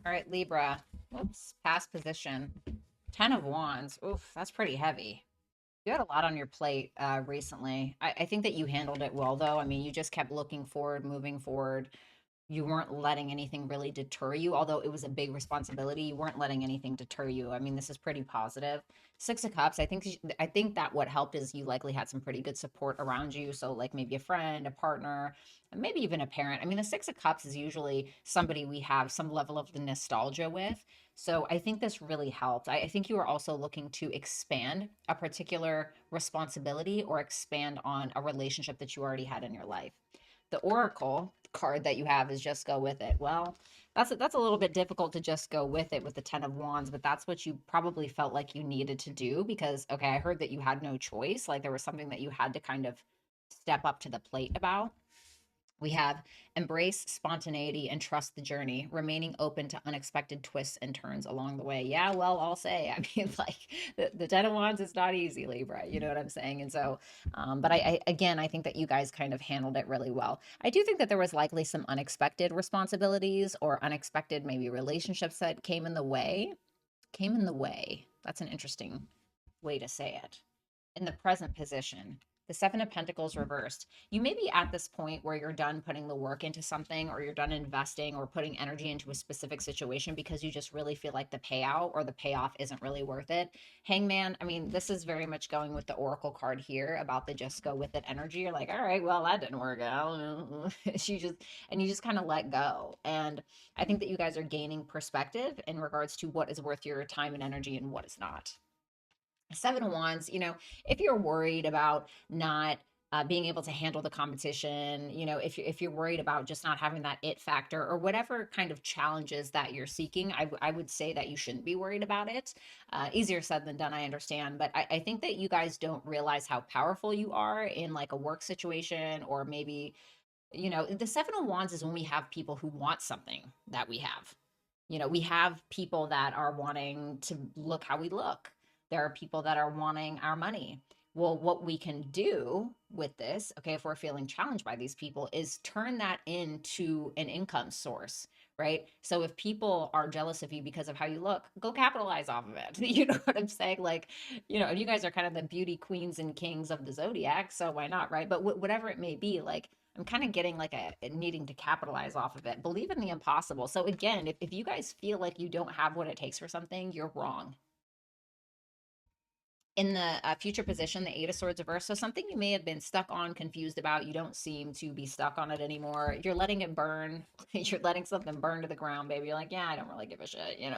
All right, Libra. Whoops, past position. 10 of Wands. Oof, that's pretty heavy. You had a lot on your plate recently. I think that you handled it well, though. I mean, you just kept looking forward, moving forward. You weren't letting anything really deter you, although it was a big responsibility. You weren't letting anything deter you. I mean, this is pretty positive. Six of Cups. I think that what helped is you likely had some pretty good support around you. So like maybe a friend, a partner, and maybe even a parent. I mean, the Six of Cups is usually somebody we have some level of the nostalgia with. So I think this really helped. I think you were also looking to expand a particular responsibility or expand on a relationship that you already had in your life. The Oracle card that you have is just go with it. Well, that's a little bit difficult to just go with it with the 10 of Wands, but that's what you probably felt like you needed to do because okay, I heard that you had no choice, like there was something that you had to kind of step up to the plate about. We have embrace spontaneity and trust the journey, remaining open to unexpected twists and turns along the way. Yeah, well, I'll say, I mean, like the 10 of Wands is not easy, Libra. You know what I'm saying? And so, but again, I think that you guys kind of handled it really well. I do think that there was likely some unexpected responsibilities or unexpected maybe relationships that came in the way. Came in the way. That's an interesting way to say it. In the present position, the Seven of Pentacles reversed. You may be at this point where you're done putting the work into something or you're done investing or putting energy into a specific situation because you just really feel like the payout or the payoff isn't really worth it. Hangman, I mean, this is very much going with the Oracle card here about the just go with it energy. You're like, all right, well, that didn't work out. You just kind of let go. And I think that you guys are gaining perspective in regards to what is worth your time and energy and what is not. Seven of Wands, if you're worried about not being able to handle the competition, if you're worried about just not having that it factor or whatever kind of challenges that you're seeking, I would say that you shouldn't be worried about it. Easier said than done, I understand, but I think that you guys don't realize how powerful you are in like a work situation or maybe, the Seven of Wands is when we have people who want something that we have. We have people that are wanting to look how we look. There are people that are wanting our money. Well, what we can do with this, okay, if we're feeling challenged by these people, is turn that into an income source, right? So if people are jealous of you because of how you look, go capitalize off of it. You know what I'm saying? Like, you guys are kind of the beauty queens and kings of the zodiac, so why not, right? But whatever it may be, like, I'm kind of getting like a needing to capitalize off of it. Believe in the impossible. So again, if you guys feel like you don't have what it takes for something, you're wrong. In the future position, the Eight of Swords reverse. So something you may have been stuck on, confused about, you don't seem to be stuck on it anymore. You're letting it burn. You're letting something burn to the ground, baby. You're like, yeah, I don't really give a shit. You're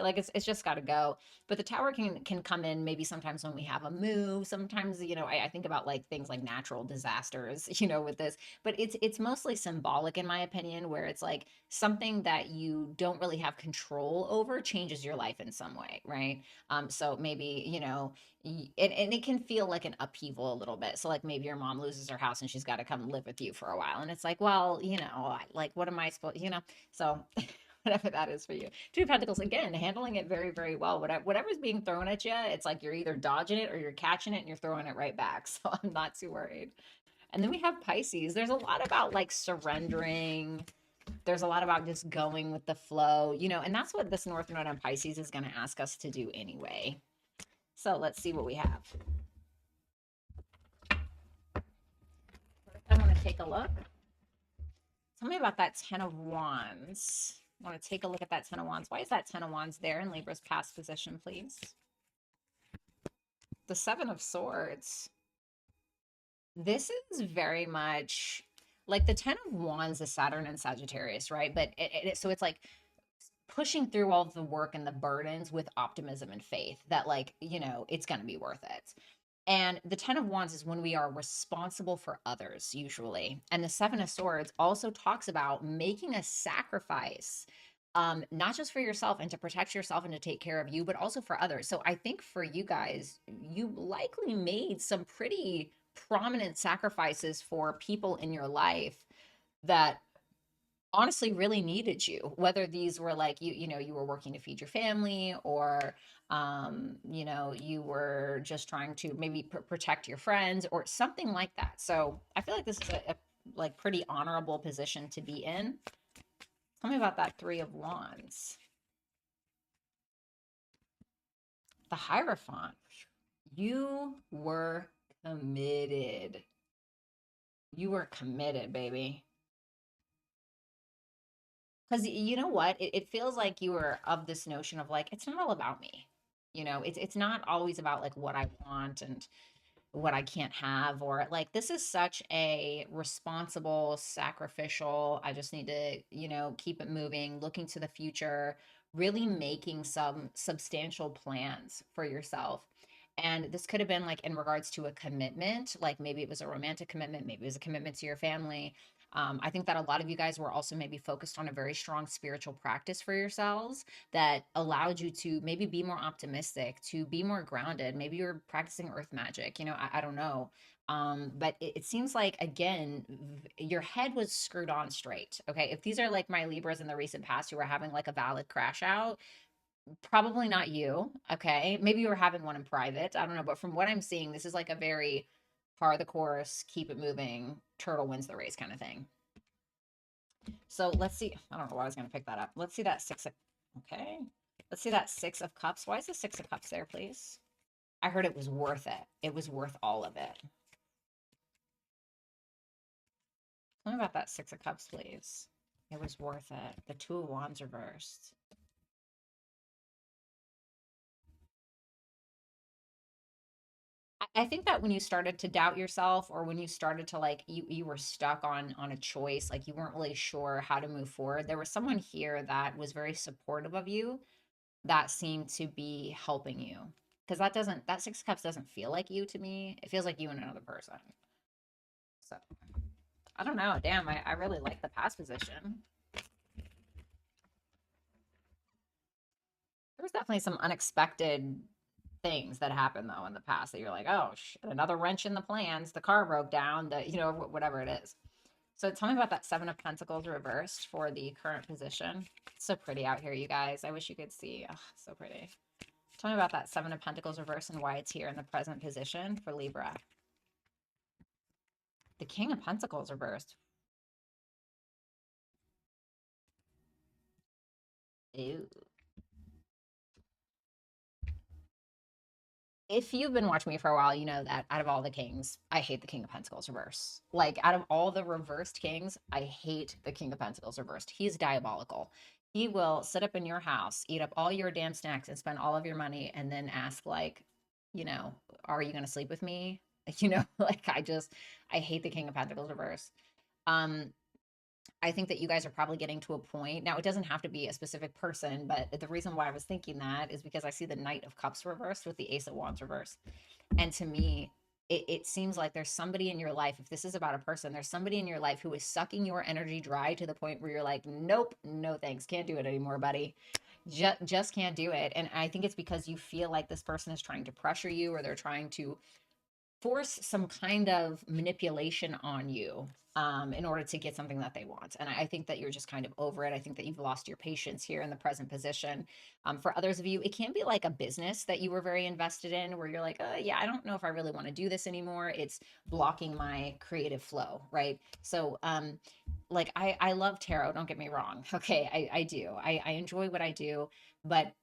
like it's just got to go. But the Tower can come in maybe sometimes when we have a move. Sometimes, I think about like things like natural disasters, with this. But it's mostly symbolic in my opinion, where it's like something that you don't really have control over changes your life in some way, right? So maybe, and it can feel like an upheaval a little bit. So like maybe your mom loses her house and she's got to come live with you for a while. And it's like, well, like what am I supposed, so whatever that is for you. Two of Pentacles, again, handling it very, very well. Whatever's being thrown at you, it's like you're either dodging it or you're catching it and you're throwing it right back. So I'm not too worried. And then we have Pisces. There's a lot about like surrendering. There's a lot about just going with the flow, and that's what this North Node on Pisces is going to ask us to do anyway. So let's see what we have. I want to take a look. Tell me about that 10 of Wands. I want to take a look at that 10 of Wands. Why is that 10 of Wands there in Libra's past position, please? The Seven of Swords. This is very much like the 10 of Wands is Saturn and Sagittarius, right? But so it's like pushing through all the work and the burdens with optimism and faith that like, it's going to be worth it. And the 10 of Wands is when we are responsible for others, usually. And the Seven of Swords also talks about making a sacrifice, not just for yourself and to protect yourself and to take care of you, but also for others. So I think for you guys, you likely made some pretty prominent sacrifices for people in your life that honestly really needed you, whether these were like you were working to feed your family or you were just trying to maybe protect your friends or something like that. So I feel like this is a like pretty honorable position to be in. Tell me about that Three of Wands. The Hierophant. You were committed. You were committed, baby. Because you know what? It feels like you were of this notion of like, it's not all about me. It's not always about like what I want and what I can't have, or like this is such a responsible, sacrificial, I just need to, keep it moving, looking to the future, really making some substantial plans for yourself. And this could have been like in regards to a commitment, like maybe it was a romantic commitment, maybe it was a commitment to your family. I think that a lot of you guys were also maybe focused on a very strong spiritual practice for yourselves that allowed you to maybe be more optimistic, to be more grounded. Maybe you're practicing earth magic, I don't know. But it seems like, again, your head was screwed on straight. Okay. If these are like my Libras in the recent past who were having like a valid crash out, probably not you. Okay. Maybe you were having one in private. I don't know. But from what I'm seeing, this is like a very par the course, keep it moving, turtle wins the race kind of thing. So let's see. I don't know why I was going to pick that up. Let's see that okay. Let's see that Six of Cups. Why is the Six of Cups there, please? I heard it was worth it. It was worth all of it. Tell me about that Six of Cups, please. It was worth it. The Two of Wands reversed. I think that when you started to doubt yourself, or when you started to like you were stuck on a choice, like you weren't really sure how to move forward, there was someone here that was very supportive of you, that seemed to be helping you. Because that Six of Cups doesn't feel like you to me. It feels like you and another person. So I don't know. Damn, I really like the past position. There was definitely some unexpected things that happened though in the past that you're like, oh, shit, another wrench in the plans. The car broke down. Whatever it is. So tell me about that Seven of Pentacles reversed for the current position. It's so pretty out here, you guys. I wish you could see. Oh, so pretty. Tell me about that Seven of Pentacles reversed and why it's here in the present position for Libra. The King of Pentacles reversed. Ew. If you've been watching me for a while, you know that out of all the kings, I hate the King of Pentacles reverse. Like, out of all the reversed kings, I hate the King of Pentacles reversed. He's diabolical. He will sit up in your house, eat up all your damn snacks, and spend all of your money, and then ask, like, are you going to sleep with me? Like, I hate the King of Pentacles reverse. Um, I think that you guys are probably getting to a point. Now, it doesn't have to be a specific person, but the reason why I was thinking that is because I see the Knight of Cups reversed with the Ace of Wands reversed. And to me, it seems like there's somebody in your life, if this is about a person, there's somebody in your life who is sucking your energy dry to the point where you're like, nope, no thanks, can't do it anymore, buddy. Just can't do it. And I think it's because you feel like this person is trying to pressure you, or they're trying to force some kind of manipulation on you, in order to get something that they want. And I think that you're just kind of over it. I think that you've lost your patience here in the present position. For others of you, it can be like a business that you were very invested in, where you're like, yeah, I don't know if I really want to do this anymore. It's blocking my creative flow, right? So, like I love tarot, don't get me wrong. Okay, I do. I enjoy what I do, but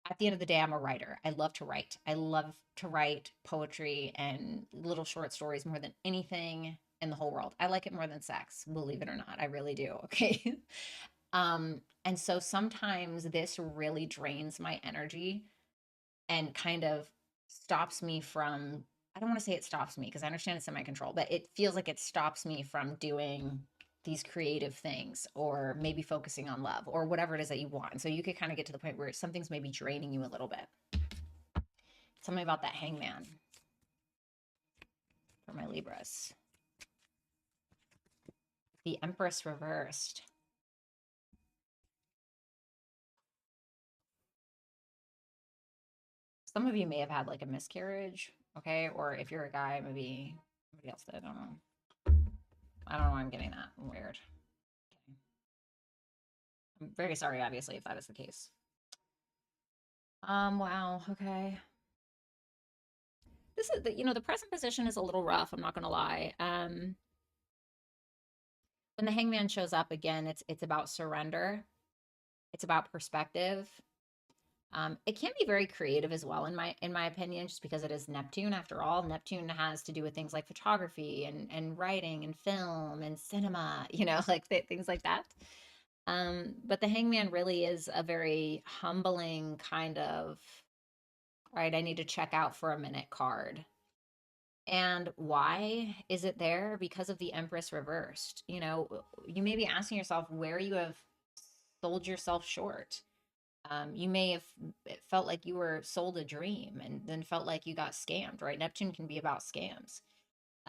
at the end of the day, I'm a writer. I love to write. I love to write poetry and little short stories more than anything in the whole world. I like it more than sex, believe it or not. I really do. Okay. And so sometimes this really drains my energy and kind of stops me from, I don't want to say it stops me because I understand it's in my control, but it feels like it stops me from doing these creative things, or maybe focusing on love, or whatever it is that you want. And so you could kind of get to the point where something's maybe draining you a little bit. Tell me about that Hangman for my Libras. The Empress reversed. Some of you may have had like a miscarriage, okay? Or if you're a guy, maybe somebody else did. I don't know. I don't know why I'm getting that. Weird. Okay. I'm very sorry, obviously, if that is the case. Wow, okay. This is the present position is a little rough, I'm not gonna lie. When the Hangman shows up again, it's about surrender. It's about perspective. It can be very creative as well, in my opinion, just because it is Neptune. After all, Neptune has to do with things like photography and writing and film and cinema, like things like that. But the Hangman really is a very humbling kind of, all right, I need to check out for a minute card. And why is it there? Because of the Empress reversed. You may be asking yourself where you have sold yourself short. You may have felt like you were sold a dream and then felt like you got scammed, right? Neptune can be about scams.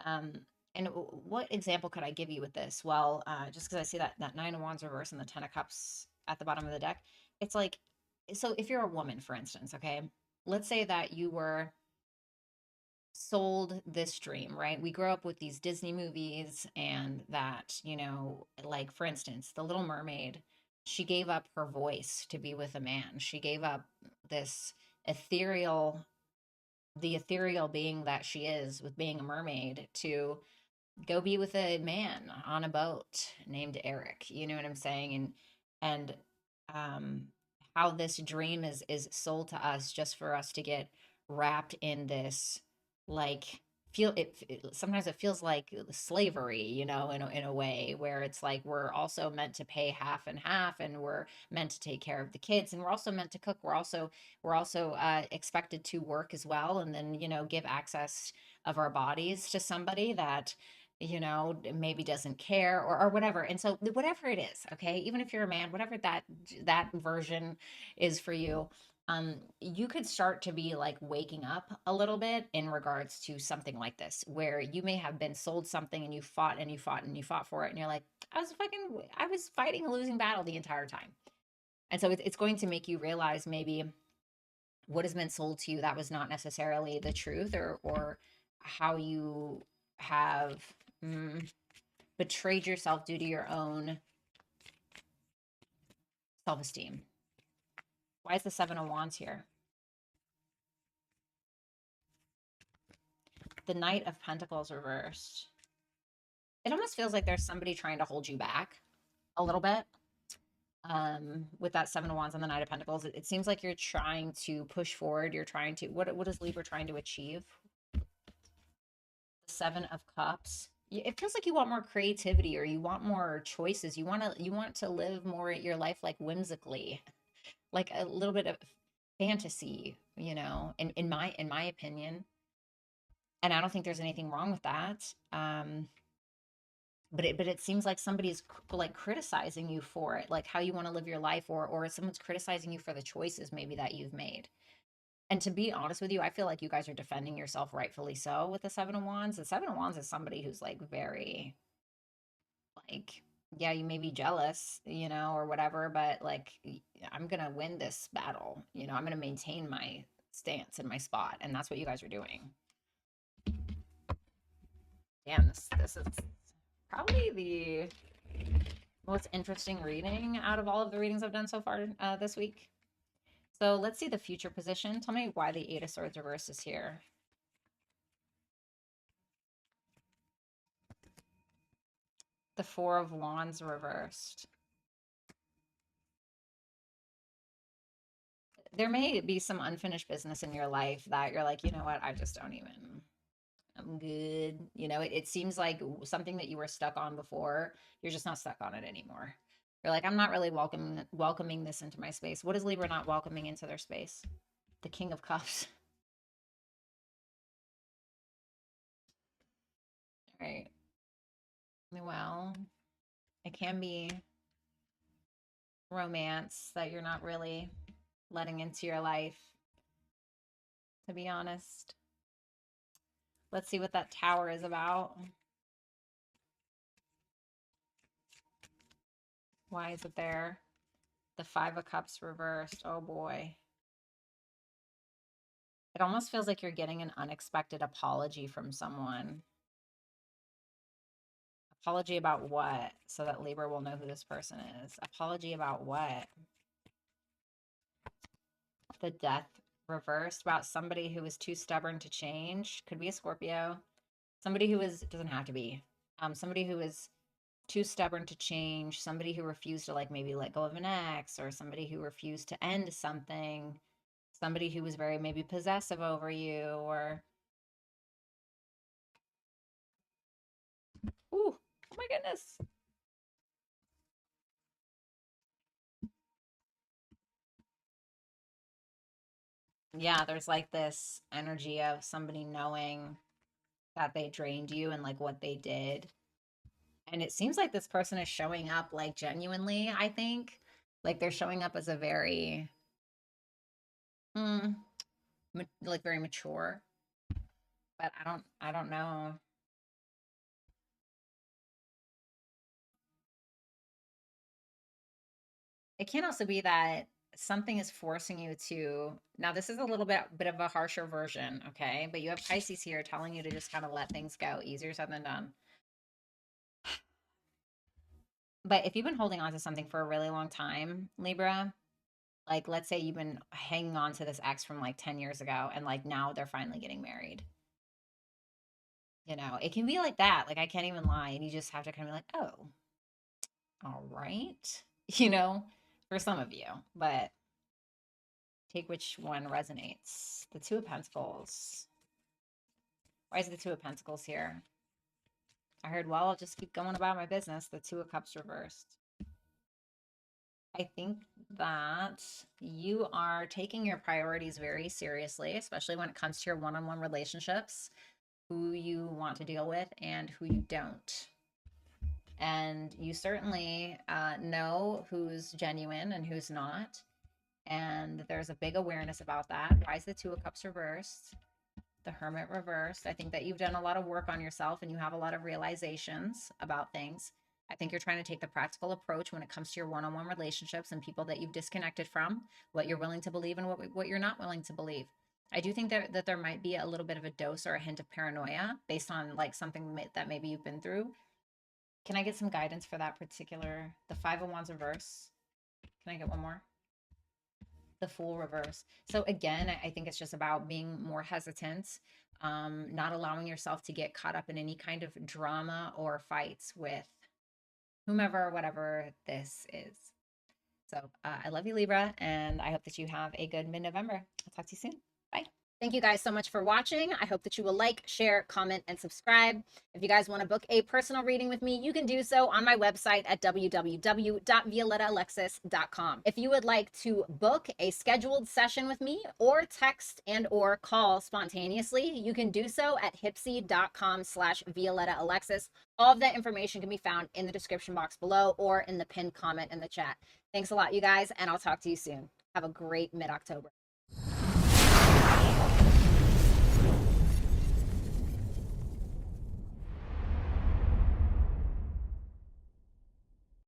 Um, and what example could I give you with this? Well, just because I see that Nine of Wands reverse and the Ten of Cups at the bottom of the deck, it's like, so if you're a woman, for instance, okay, let's say that you were sold this dream, right? We grow up with these Disney movies, and that, like for instance, The Little Mermaid, she gave up her voice to be with a man. She gave up this ethereal, the ethereal being that she is with being a mermaid to go be with a man on a boat named Eric. You know what I'm saying? And um how this dream is sold to us just for us to get wrapped in this, like, sometimes it feels like slavery, in a way where it's like we're also meant to pay half and half, and we're meant to take care of the kids, and we're also meant to cook. We're also expected to work as well, and then give access of our bodies to somebody that maybe doesn't care, or whatever. And so whatever it is, okay, even if you're a man, whatever that version is for you, you could start to be like waking up a little bit in regards to something like this, where you may have been sold something and you fought and you fought and you fought for it, and you're like, I was fighting a losing battle the entire time. And so it's going to make you realize maybe what has been sold to you that was not necessarily the truth, or how you have mm, betrayed yourself due to your own self-esteem. Why is the Seven of Wands here? The Knight of Pentacles reversed. It almost feels like there's somebody trying to hold you back a little bit. With that Seven of Wands and the Knight of Pentacles, it seems like you're trying to push forward. You're trying to, what is Libra trying to achieve? The Seven of Cups. It feels like you want more creativity, or you want more choices. You want to live more your life like whimsically, like a little bit of fantasy, in my opinion. And I don't think there's anything wrong with that. But it seems like somebody's like criticizing you for it, like how you want to live your life, or someone's criticizing you for the choices maybe that you've made. And to be honest with you, I feel like you guys are defending yourself rightfully so with the Seven of Wands. The Seven of Wands is somebody who's like very, like, yeah, you may be jealous, or whatever, but like, I'm gonna win this battle. I'm gonna maintain my stance and my spot, and that's what you guys are doing. Damn, this is probably the most interesting reading out of all of the readings I've done so far this week. So let's see the future position. Tell me why the Eight of Swords reverse is here. The Four of Wands reversed. There may be some unfinished business in your life that you're like, you know what, I just don't even, I'm good. It seems like something that you were stuck on before, you're just not stuck on it anymore. You're like, I'm not really welcoming this into my space. What is Libra not welcoming into their space? The King of Cups. All right. Well, it can be romance that you're not really letting into your life, to be honest. Let's see what that Tower is about. Why is it there? The Five of Cups reversed. Oh boy. It almost feels like you're getting an unexpected apology from someone. Apology about what? So that Libra will know who this person is. Apology about what? The Death reversed, about somebody who was too stubborn to change. Could be a Scorpio. Somebody who is, doesn't have to be. Somebody who is too stubborn to change, somebody who refused to like maybe let go of an ex, or somebody who refused to end something, somebody who was very maybe possessive over you, or ooh, oh my goodness. Yeah, there's like this energy of somebody knowing that they drained you and like what they did. And it seems like this person is showing up like genuinely, I think. Like they're showing up as a very mm, like very mature, but I don't know. It can also be that something is forcing you to, now this is a little bit of a harsher version, okay? But you have Pisces here telling you to just kind of let things go. Easier said than done. But if you've been holding on to something for a really long time, Libra, like let's say you've been hanging on to this ex from like 10 years ago and like now they're finally getting married. You know, it can be like that. Like I can't even lie. And you just have to kind of be like, oh, all right. You know, for some of you. But take which one resonates. The Two of Pentacles. Why is the Two of Pentacles here? I heard, well, I'll just keep going about my business. The Two of Cups reversed. I think that you are taking your priorities very seriously, especially when it comes to your one-on-one relationships, who you want to deal with and who you don't. And you certainly know who's genuine and who's not. And there's a big awareness about that. Why is the Two of Cups reversed? The Hermit reversed. I think that you've done a lot of work on yourself and you have a lot of realizations about things. I think you're trying to take the practical approach when it comes to your one-on-one relationships and people that you've disconnected from, what you're willing to believe and what you're not willing to believe. I do think that there might be a little bit of a dose or a hint of paranoia based on like something that maybe you've been through. Can I get some guidance for that particular, the Five of Wands reverse? Can I get one more? The Fool reverse. So again, I think it's just about being more hesitant, not allowing yourself to get caught up in any kind of drama or fights with whomever, whatever this is. So I love you, Libra, and I hope that you have a good mid-November. I'll talk to you soon. Bye. Thank you guys so much for watching. I hope that you will like, share, comment, and subscribe. If you guys want to book a personal reading with me, you can do so on my website at www.violettaalexis.com. If you would like to book a scheduled session with me or text and or call spontaneously, you can do so at hipsy.com/violettaalexis. All of that information can be found in the description box below or in the pinned comment in the chat. Thanks a lot, you guys, and I'll talk to you soon. Have a great mid-October.